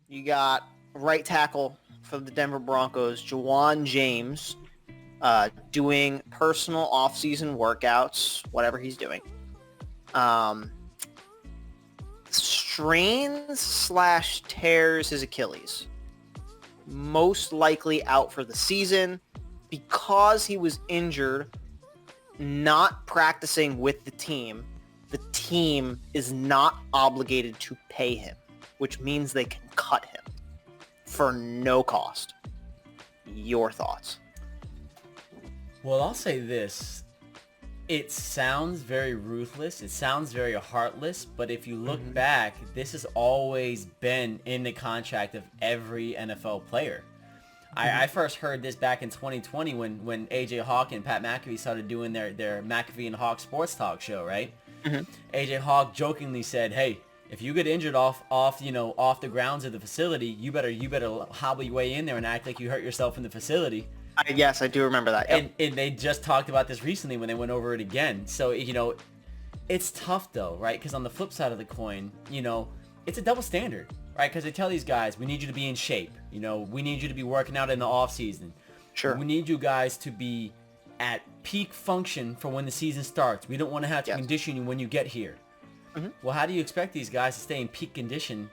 You got right tackle for the Denver Broncos, Ja'Waun James, doing personal off-season workouts, whatever he's doing. Strains/tears his Achilles. Most likely out for the season because he was injured, not practicing with the team. The team is not obligated to pay him, which means they can cut him for no cost. Your thoughts? Well, I'll say this. It sounds very ruthless. It sounds very heartless. But if you look back, this has always been in the contract of every NFL player. I first heard this back in 2020 when AJ Hawk and Pat McAfee started doing their McAfee and Hawk sports talk show, right? AJ Hawk jokingly said, "Hey, if you get injured off the grounds of the facility, you better hobble your way in there and act like you hurt yourself in the facility." Yes, I do remember that. Yep. And they just talked about this recently when they went over it again. So, it's tough though, right? Because on the flip side of the coin, it's a double standard, right? Because they tell these guys, we need you to be in shape. We need you to be working out in the off season. Sure. We need you guys to be at peak function for when the season starts. We don't want to have to condition you when you get here. Well, how do you expect these guys to stay in peak condition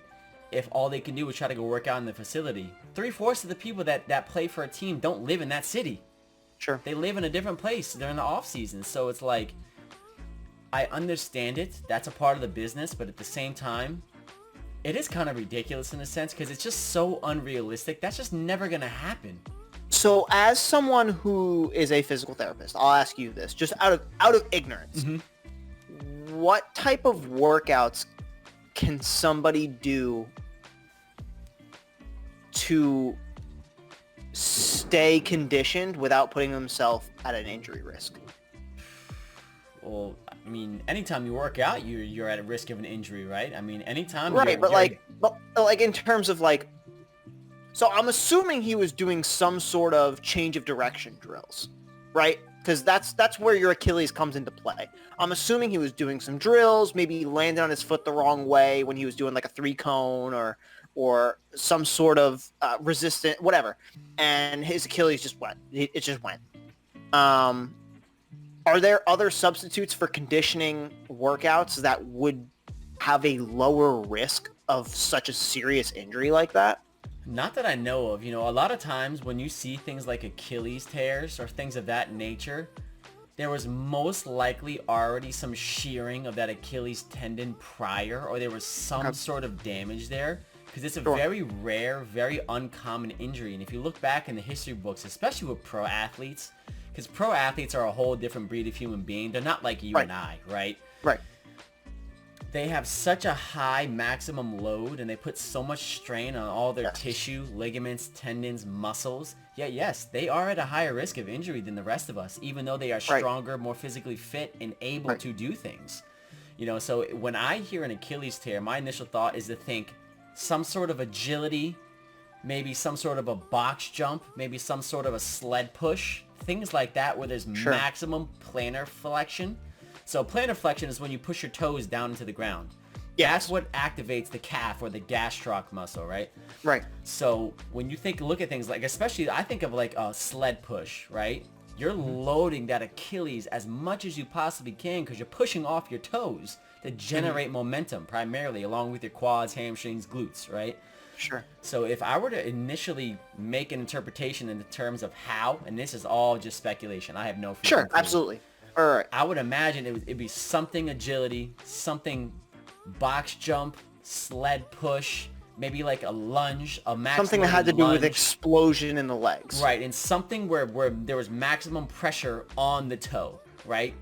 if all they can do is try to go work out in the facility? 3/4 of the people that play for a team don't live in that city. Sure. They live in a different place during the off season. So it's like, I understand it. That's a part of the business. But at the same time, it is kind of ridiculous in a sense because it's just so unrealistic. That's just never going to happen. So as someone who is a physical therapist, I'll ask you this, just out of ignorance. What type of workouts can somebody do to stay conditioned without putting themselves at an injury risk? Well, I mean, anytime you work out, you're at a risk of an injury, right? I mean, anytime. Right, but in terms of so I'm assuming he was doing some sort of change of direction drills, right? Because that's where your Achilles comes into play. I'm assuming he was doing some drills, maybe he landed on his foot the wrong way when he was doing like a 3-cone or some sort of resistant, whatever. And his Achilles just went. It just went. Are there other substitutes for conditioning workouts that would have a lower risk of such a serious injury like that? Not that I know of. A lot of times when you see things like Achilles tears or things of that nature, there was most likely already some shearing of that Achilles tendon prior, or there was some sort of damage there, because it's a very rare, very uncommon injury. And if you look back in the history books, especially with pro athletes, because pro athletes are a whole different breed of human being. They're not like you and I, right? Right. They have such a high maximum load and they put so much strain on all their tissue, ligaments, tendons, muscles. Yes, they are at a higher risk of injury than the rest of us, even though they are stronger, more physically fit, and able to do things. So when I hear an Achilles tear, my initial thought is to think some sort of agility, maybe some sort of a box jump, maybe some sort of a sled push, things like that where there's maximum plantar flexion. So plantar flexion is when you push your toes down into the ground. That's what activates the calf or the gastroc muscle, right? Right. So when you look at things like, especially I think of like a sled push, right? You're loading that Achilles as much as you possibly can because you're pushing off your toes to generate momentum primarily along with your quads, hamstrings, glutes, right? Sure. So if I were to initially make an interpretation in the terms of how, and this is all just speculation, I have no freaking clue. Absolutely. All right. I would imagine it'd be something agility, something box jump, sled push, maybe like a lunge, a maximum something that had to do with lunge. Explosion in the legs. Right, and something where there was maximum pressure on the toe, right?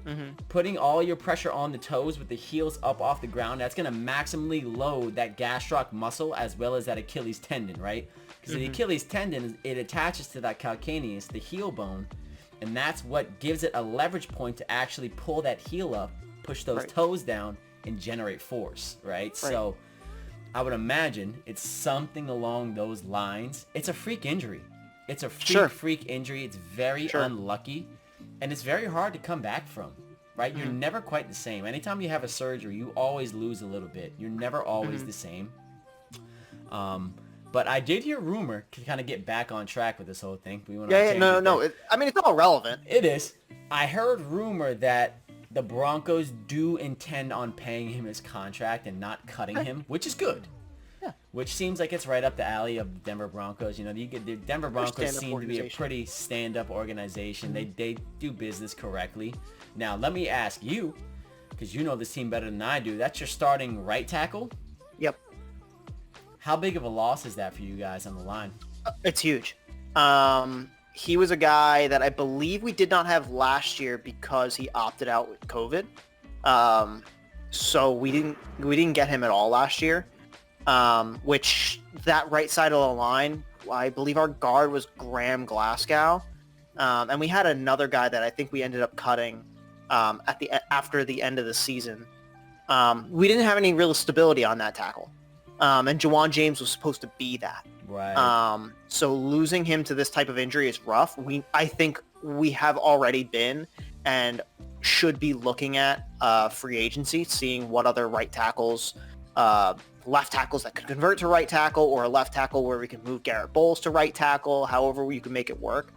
Putting all your pressure on the toes with the heels up off the ground, that's going to maximally load that gastroc muscle as well as that Achilles tendon, right? Because the Achilles tendon, it attaches to that calcaneus, the heel bone, and that's what gives it a leverage point to actually pull that heel up, push those toes down, and generate force, right? So I would imagine it's something along those lines. It's a freak injury. It's a freak injury. It's very unlucky, and it's very hard to come back from, right? You're never quite the same. Anytime you have a surgery, you always lose a little bit. You're never always the same. But I did hear rumor to kind of get back on track with this whole thing. We went Yeah, no. I mean, it's all relevant. It is. I heard rumor that the Broncos do intend on paying him his contract and not cutting him, which is good. Yeah. Which seems like it's right up the alley of the Denver Broncos. You know, the Denver Broncos seem to be a pretty stand-up organization. They do business correctly. Now, let me ask you, because you know this team better than I do, that's your starting right tackle? Yep. How big of a loss is that for you guys on the line? It's huge. He was a guy that I believe we did not have last year because he opted out with COVID. So we didn't get him at all last year. Which that right side of the line, I believe our guard was Graham Glasgow. And we had another guy that I think we ended up cutting after the end of the season. We didn't have any real stability on that tackle. And Ja'Waun James was supposed to be that. Right. So losing him to this type of injury is rough. I think we have already been and should be looking at free agency, seeing what other right tackles, left tackles that could convert to right tackle, or a left tackle where we can move Garrett Bowles to right tackle, however you can make it work.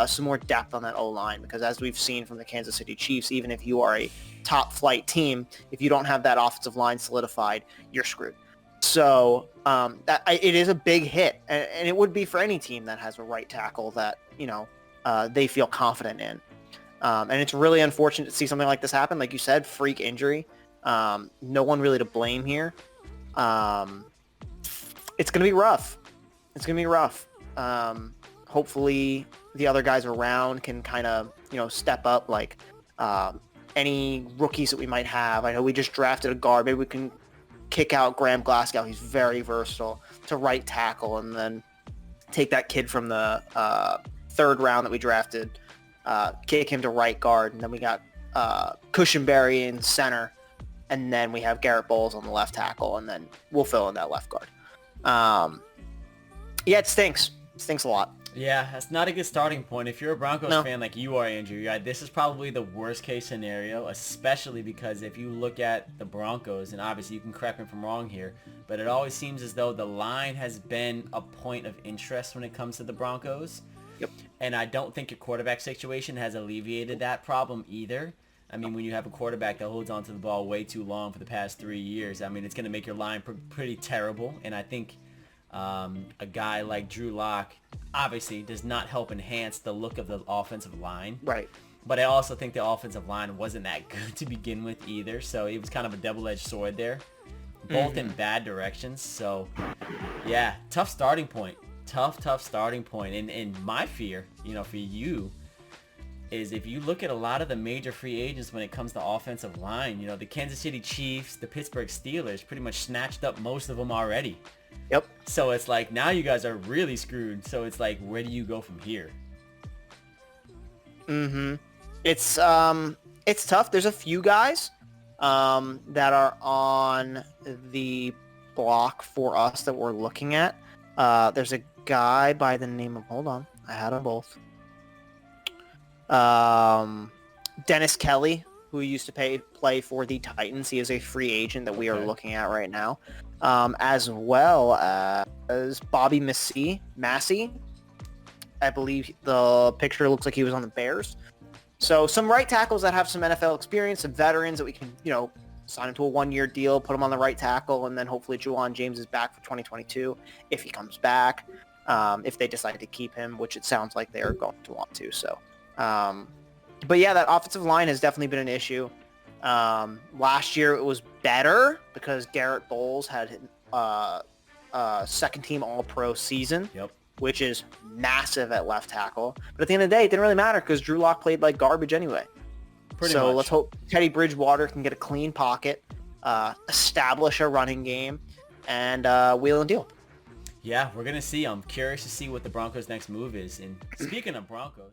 Some more depth on that O-line, because as we've seen from the Kansas City Chiefs, even if you are a top flight team, if you don't have that offensive line solidified, you're screwed. So it is a big hit, and it would be for any team that has a right tackle that, they feel confident in. And it's really unfortunate to see something like this happen. Like you said, freak injury. No one really to blame here. It's going to be rough. Hopefully the other guys around can kind of, step up, like any rookies that we might have. I know we just drafted a guard. Maybe we can kick out Graham Glasgow. He's very versatile to right tackle, and then take that kid from the third round that we drafted, kick him to right guard, and then we got Cushenberry in center, and then we have Garrett Bowles on the left tackle, and then we'll fill in that left guard. Yeah, it stinks. It stinks a lot. Yeah, that's not a good starting point. If you're a Broncos fan like you are, Andrew, this is probably the worst case scenario, especially because if you look at the Broncos, and obviously you can correct me if I'm wrong here, but it always seems as though the line has been a point of interest when it comes to the Broncos. Yep. And I don't think your quarterback situation has alleviated that problem either. I mean, when you have a quarterback that holds onto the ball way too long for the past 3 years, I mean, it's going to make your line pretty terrible. And I think a guy like Drew Lock obviously does not help enhance the look of the offensive line. Right. But I also think the offensive line wasn't that good to begin with either. So it was kind of a double-edged sword there, both in bad directions. So, yeah, tough starting point. Tough starting point. And my fear, for you, is if you look at a lot of the major free agents when it comes to offensive line, the Kansas City Chiefs, the Pittsburgh Steelers pretty much snatched up most of them already. Yep. So it's like, now you guys are really screwed. So it's like, where do you go from here? It's tough. There's a few guys that are on the block for us that we're looking at. There's a guy by the name of, hold on, I had them both. Dennis Kelly, who used to play for the Titans. He is a free agent that we are looking at right now. As well as Bobby Massey. I believe the picture looks like he was on the Bears. So some right tackles that have some NFL experience, some veterans that we can, sign him to a 1-year deal, put him on the right tackle, and then hopefully Ja'Waun James is back for 2022 if he comes back, if they decide to keep him, which it sounds like they are going to want to. So, but yeah, that offensive line has definitely been an issue. Last year it was better because Garrett Bowles had second team All-Pro season, which is massive at left tackle. But at the end of the day, it didn't really matter because Drew Lock played like garbage anyway. Pretty much. Let's hope Teddy Bridgewater can get a clean pocket, establish a running game, and wheel and deal. Yeah, we're going to see. I'm curious to see what the Broncos' next move is. And speaking of Broncos...